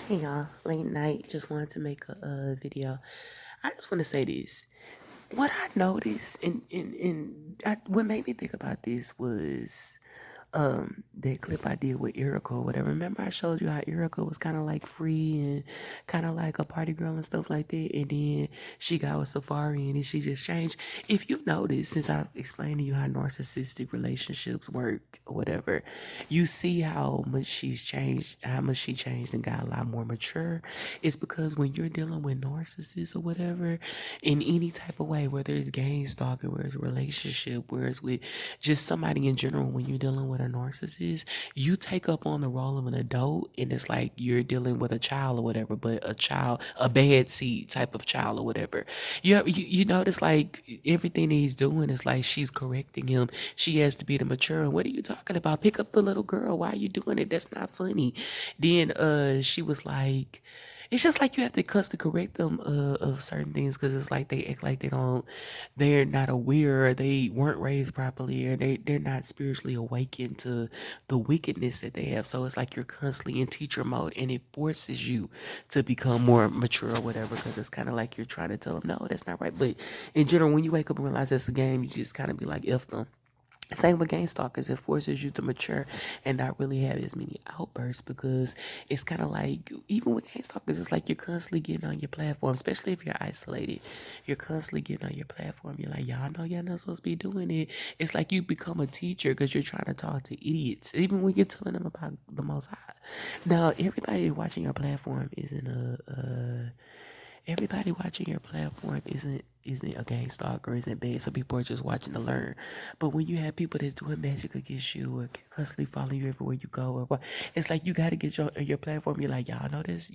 Hey y'all, late night. Just wanted to make a video. I just want to say this. What I noticed and what made me think about this was that clip I did with Erica or whatever. Remember I showed you how Erica was kind of like free and kind of like a party girl and stuff like that, and then she got with Safari and then she just changed. If you notice, since I've explained to you how narcissistic relationships work or whatever, you see how much she's changed, how much she changed and got a lot more mature. It's because when you're dealing with narcissists or whatever, in any type of way, whether it's gang stalking, whether it's a relationship, whether it's with just somebody in general, when you're dealing with a narcissist, you take up on the role of an adult, and it's like you're dealing with a child or whatever, but a child, a bad seed type of child or whatever. You notice like everything that he's doing is like she's correcting him. She has to be the mature. And what are you talking about? Pick up the little girl. Why are you doing it? That's not funny. Then she was like, it's just like you have to constantly correct them of certain things because it's like they act like they're not aware, or they weren't raised properly, or they're not spiritually awakened to the wickedness that they have. So it's like you're constantly in teacher mode, and it forces you to become more mature or whatever, because it's kind of like you're trying to tell them, no, that's not right. But in general, when you wake up and realize that's a game, you just kind of be like, F them. Same with gang stalkers. It forces you to mature and not really have as many outbursts, because it's kind of like, even with gang stalkers, it's like you're constantly getting on your platform, especially if you're isolated. You're constantly getting on your platform. You're like, y'all know y'all not supposed to be doing it. It's like you become a teacher because you're trying to talk to idiots, even when you're telling them about the Most High. Now, everybody watching your platform isn't a gang stalker, isn't bad. Some people are just watching to learn. But when you have people that's doing magic against you or constantly following you everywhere you go, or what, it's like you got to get your platform. You're like, y'all know this.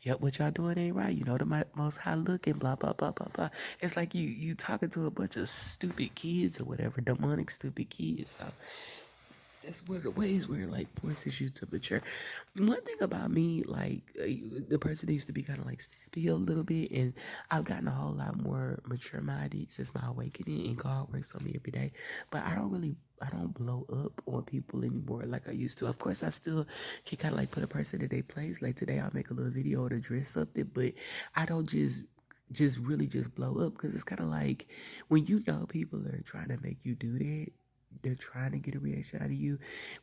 Yep, what y'all doing ain't right. You know the Most High looking, blah blah blah blah blah. It's like you talking to a bunch of stupid kids or whatever, demonic stupid kids. So that's one of the ways where it like forces you to mature. One thing about me, like the person needs to be kind of like snappy a little bit, and I've gotten a whole lot more mature minded since my awakening, and God works on me every day. But I don't blow up on people anymore like I used to. Of course, I still can kind of like put a person in their place. Like today, I'll make a little video to address something, but I don't just really just blow up, because it's kind of like when you know people are trying to make you do that, they're trying to get a reaction out of you.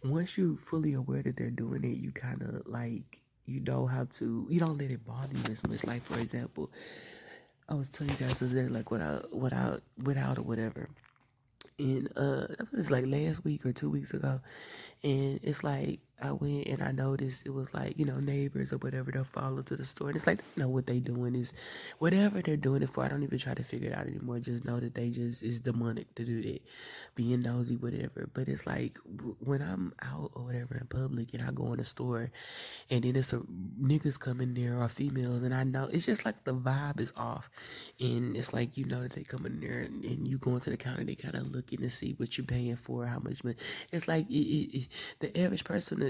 Once you're fully aware that they're doing it, you kind of like, you know how to, you don't let it bother you as much. Like, for example, I was telling you guys the other day, like without or whatever. And that was like last week or 2 weeks ago. And it's like I went and I noticed it was like, neighbors or whatever, they'll follow to the store. And it's like they know what they doing is whatever they're doing it for. I don't even try to figure it out anymore. Just know that they just is demonic to do that. Being nosy, whatever. But it's like when I'm out or whatever in public and I go in the store, and then it's a niggas coming there or females, and I know it's just like the vibe is off. And it's like that they come in there, and you go into the counter, they kind of looking to see what you're paying for, how much money. It's like the average person,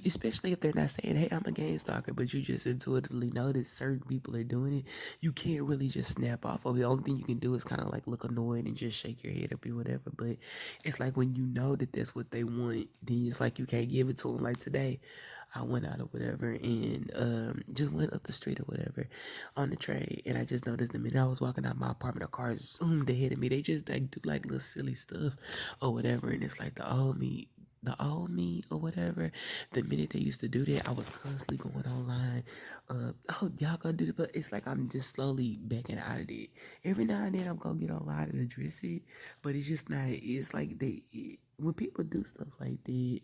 especially if they're not saying, hey, I'm a gang stalker, but you just intuitively know that certain people are doing it, you can't really just snap off of it. The only thing you can do is kind of like look annoyed and just shake your head or be whatever. But it's like when you know that that's what they want, then it's like you can't give it to them. Like today, I went out or whatever, and just went up the street or whatever on the train, and I just noticed the minute I was walking out my apartment, a car zoomed ahead of me. They just like do like little silly stuff or whatever, and it's like the old me or whatever. The minute they used to do that, I was constantly going online. Oh, y'all gonna do it, but it's like I'm just slowly backing out of it. Every now and then I'm gonna get online and address it, but it's just not. It's like when people do stuff like that,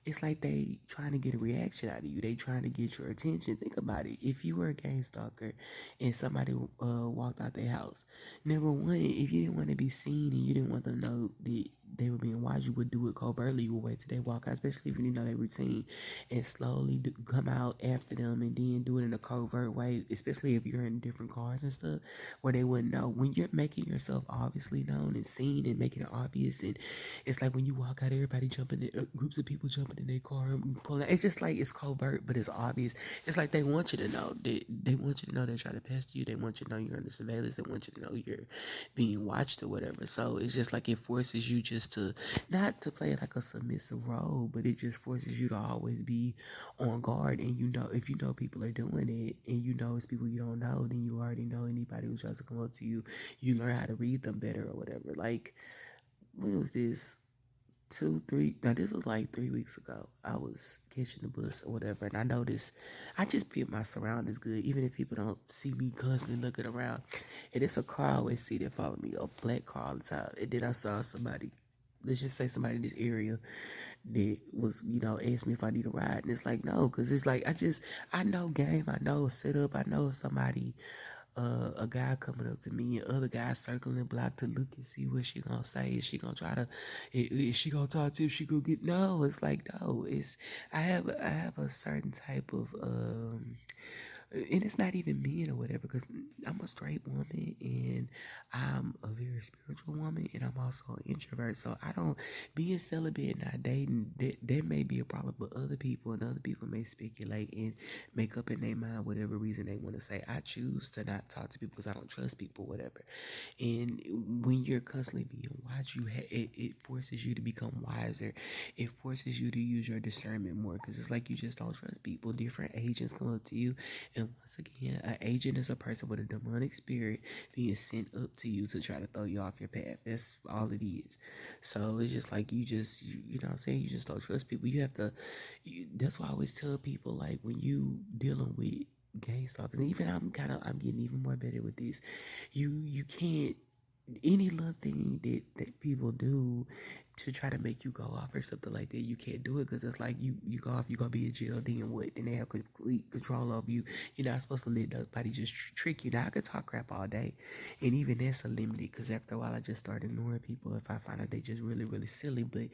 it's like they trying to get a reaction out of you. They trying to get your attention. Think about it. If you were a gang stalker and somebody walked out their house, number one, if you didn't want to be seen and you didn't want them to know that they were being watched, you would do it covertly. You would wait till they walk out, especially if you didn't know their routine, and slowly come out after them, and then do it in a covert way, especially if you're in different cars and stuff, where they wouldn't know. When you're making yourself obviously known and seen and making it obvious, and it's like when you walk out, everybody jumping, groups of people jumping in their car and pulling. It's just like it's covert, but it's obvious. It's like they want you to know. They want you to know they're trying to pester you. They want you to know you're under surveillance. They want you to know you're being watched or whatever. So it's just like it forces you just just to not to play like a submissive role, but it just forces you to always be on guard. And if you know people are doing it, and you know it's people you don't know, then you already know anybody who tries to come up to you, you learn how to read them better or whatever. Like, when was this? 2, 3. Now this was like 3 weeks ago. I was catching the bus or whatever, and I noticed I just feel my surroundings good, even if people don't see me constantly looking around. And it's a car I always see that follow me, a black car all the time. And then I saw somebody, let's just say somebody in this area that was, asked me if I need a ride, and it's like no, because it's like I know game, I know setup, I know somebody, a guy coming up to me and other guys circling the block to look and see what she gonna say. Is she gonna try to? Is she gonna talk to? If she gonna get? No, it's like no. It's I have a certain type of and it's not even men or whatever, because I'm a straight woman and I'm a very spiritual woman, and I'm also an introvert. So I don't being celibate and not dating, that may be a problem for other people, and other people may speculate and make up in their mind whatever reason they want to say. I choose to not talk to people because I don't trust people, whatever. And when you're constantly being watched, it forces you to become wiser. It forces you to use your discernment more, because it's like you just don't trust people. Different agents come up to you, and once again, an agent is a person with a demonic spirit being sent up to you to try to throw you off your path. That's all it is. So it's just like you know what I'm saying? You just don't trust people. You have to, that's why I always tell people, like, when you dealing with gang stalkers, and even I'm getting even more better with this. You can't, any little thing that people do to try to make you go off or something like that, you can't do it, because it's like you go off, you gonna be in jail, then what? Then they have complete control over you. You're not supposed to let nobody just trick you. Now I could talk crap all day, and even that's a limited, because after a while I just start ignoring people if I find out they just really really silly. But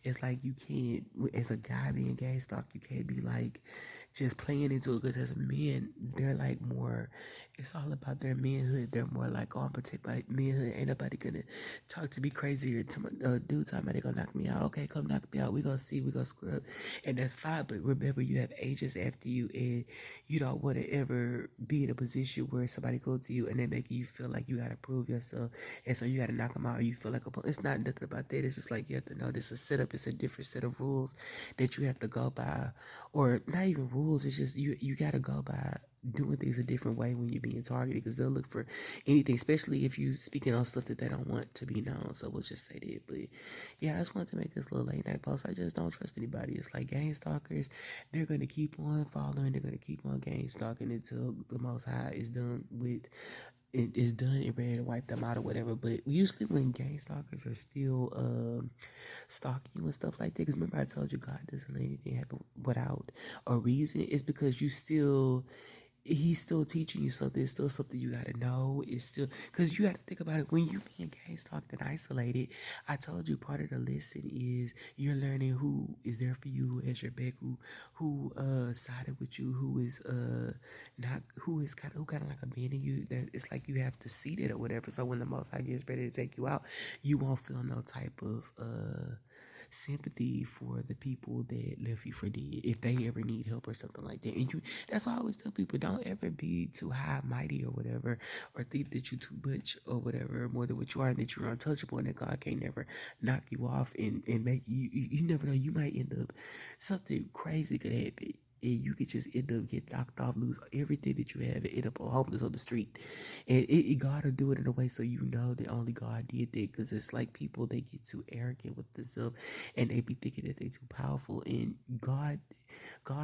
it's like you can't, as a guy being gay stalked, you can't be like just playing into it, because as a man they're like more, it's all about their manhood. They're more like, oh, I'm protect my manhood. Ain't nobody gonna talk to me crazy or to my dude talking about they gonna knock me out. Okay, come knock me out. We gonna see. We gonna scrub, and that's fine. But remember, you have agents after you, and you don't want to ever be in a position where somebody go to you and they make you feel like you gotta prove yourself, and so you gotta knock them out. Or you feel like it's not nothing about that. It's just like you have to know this is a setup. It's a different set of rules that you have to go by, or not even rules. It's just you gotta go by doing things a different way when you're being targeted, because they'll look for anything, especially if you speaking on stuff that they don't want to be known. So we'll just say that. But yeah, I just wanted to make this little late night post. I just don't trust anybody. It's like gang stalkers, they're gonna keep on following, they're gonna keep on gang stalking until the Most High is done with it, is done and ready to wipe them out or whatever. But usually when gang stalkers are still stalking you and stuff like that, because remember I told you God doesn't let anything happen without a reason, it's because he's still teaching you something. It's still something you gotta know. It's still, because you gotta think about it, when you being gang stalked and isolated. I told you part of the lesson is you're learning who is there for you, who has your back, who sided with you, who is not, who kind of like abandoned you. That it's like you have to see that or whatever. So when the Most High gets ready to take you out, you won't feel no type of sympathy for the people that left you for dead if they ever need help or something like that. And that's why I always tell people, don't ever be too high mighty or whatever, or think that you too much or whatever, more than what you are, and that you're untouchable, and that God can't never knock you off and make you never know, you might end up, something crazy could happen, and you could just end up get knocked off, lose everything that you have, and end up homeless on the street. And God will do it in a way so you know that only God did that, because it's like people, they get too arrogant with themselves, and they be thinking that they too powerful. And God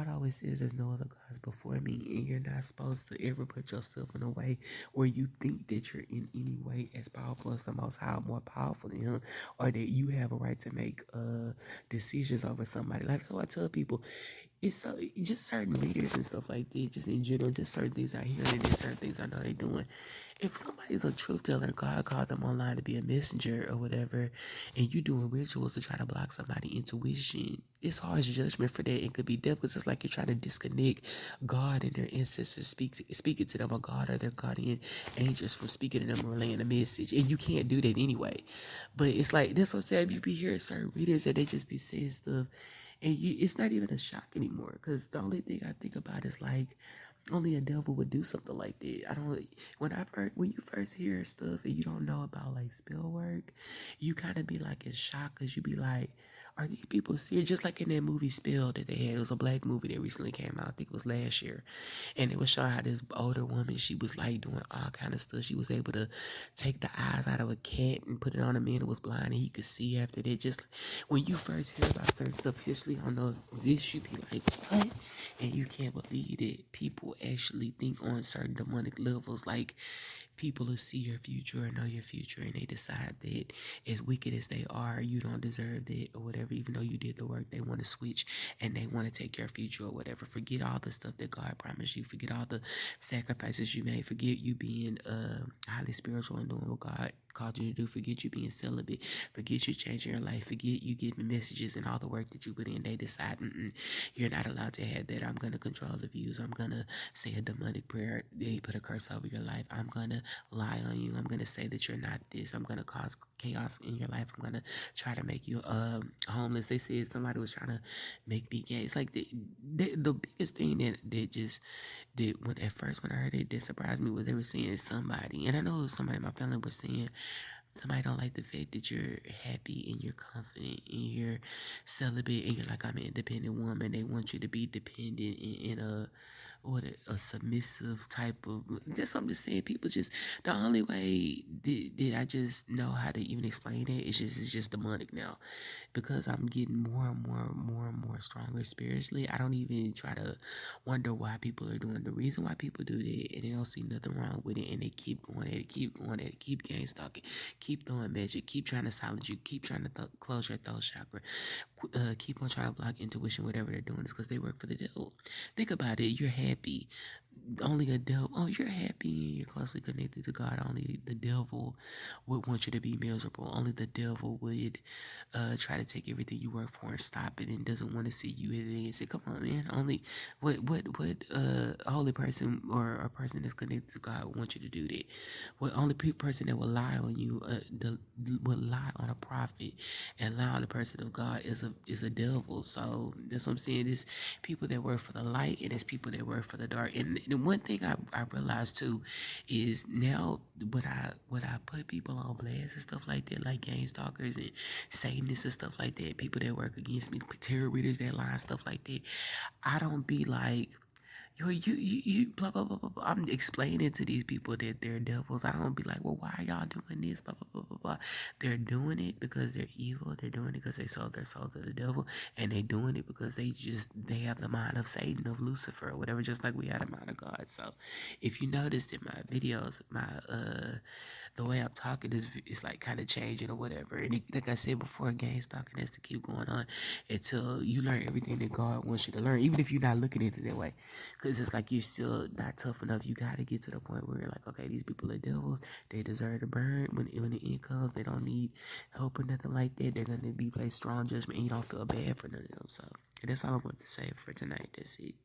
always says there's no other gods before me, and you're not supposed to ever put yourself in a way where you think that you're in any way as powerful as the Most High, more powerful than Him, or that you have a right to make decisions over somebody. Like, that's what I tell people. It's so, just certain leaders and stuff like that, just in general, just certain things I hear, and then certain things I know they doing. If somebody's a truth teller, God called them online to be a messenger or whatever, and you doing rituals to try to block somebody's intuition, it's harsh judgment for that. It could be death, because it's like you're trying to disconnect God and their ancestors speaking to them, or God or their guardian angels from speaking to them or relaying a message, and you can't do that anyway. But it's like, that's what I'm saying. You be hearing certain readers that they just be saying stuff, and it's not even a shock anymore, because the only thing I think about is like, Only a devil would do something like that. I don't. When you first hear stuff and you don't know about like spell work, you kind of be like in shock because you be like, "Are these people serious?" Just like in that movie Spell that they had. It was a black movie that recently came out. I think it was last year, and it was showing how this older woman, she was like doing all kind of stuff. She was able to take the eyes out of a cat and put it on a man who was blind, and he could see after that. Just when you first hear about certain stuff, especially on the exist, you be like, "What?" And you can't believe that people actually think on certain demonic levels. Like people will see your future or know your future, and they decide that as wicked as they are, you don't deserve that or whatever. Even though you did the work, they want to switch and they want to take your future or whatever. Forget all the stuff that God promised you. Forget all the sacrifices you made. Forget you being highly spiritual and doing what God called you to do. Forget you being celibate. Forget you changing your life. Forget you giving messages and all the work that you put in. They decide, you're not allowed to have that. I'm going to control the views. I'm going to say a demonic prayer. They put a curse over your life. I'm going to lie on you. I'm going to say that you're not this. I'm going to cause chaos in your life. I'm going to try to make you homeless. They said somebody was trying to make me gay. It's like the biggest thing that just did when at first when I heard it, that surprised me was they were saying somebody, and I know somebody in my family was saying somebody don't like the fact that you're happy and you're confident and you're celibate and you're like, I'm an independent woman. They want you to be dependent in a submissive type of. That's what I'm just saying. People just the only way that I just know how to even explain it is just demonic now, because I'm getting more stronger spiritually. I don't even try to wonder why people are doing the reason why people do that, and they don't see nothing wrong with it, and they keep going at it, keep going at it, keep gang stalking, keep throwing magic, keep trying to silence you, keep trying to close your throat chakra, keep on trying to block intuition. Whatever they're doing is because they work for the devil. Think about it. You're happy. Only a devil. Oh, you're happy and you're closely connected to God. Only the devil would want you to be miserable. Only the devil would try to take everything you work for and stop it, and doesn't want to see you advance it. Come on, man. Only what a holy person or a person that's connected to God would want you to do that. What only person that will lie on you, will lie on a prophet and lie on the person of God is a devil. So that's what I'm saying. It's people that work for the light, and it's people that work for the dark. And the one thing I realized too is now when I put people on blast and stuff like that, like gang stalkers and Satanists and stuff like that, people that work against me, tarot readers that lie and stuff like that, I don't be like, yo, you, blah, blah, blah, blah, blah. I'm explaining to these people that they're devils. I don't be like, well, why are y'all doing this, blah, blah, blah, blah, blah. They're doing it because they're evil. They're doing it because they sold their soul to the devil. And they're doing it because they have the mind of Satan, of Lucifer, or whatever, just like we had the mind of God. So if you noticed in my videos, the way I'm talking is like kind of changing or whatever. And like I said before, gang stalking has to keep going on until you learn everything that God wants you to learn, even if you're not looking at it that way. Because it's like you're still not tough enough. You got to get to the point where you're like, okay, these people are devils. They deserve to burn. When the end comes, they don't need help or nothing like that. They're going to be placed strong judgment, and you don't feel bad for none of them. So that's all I want to say for tonight. That's it.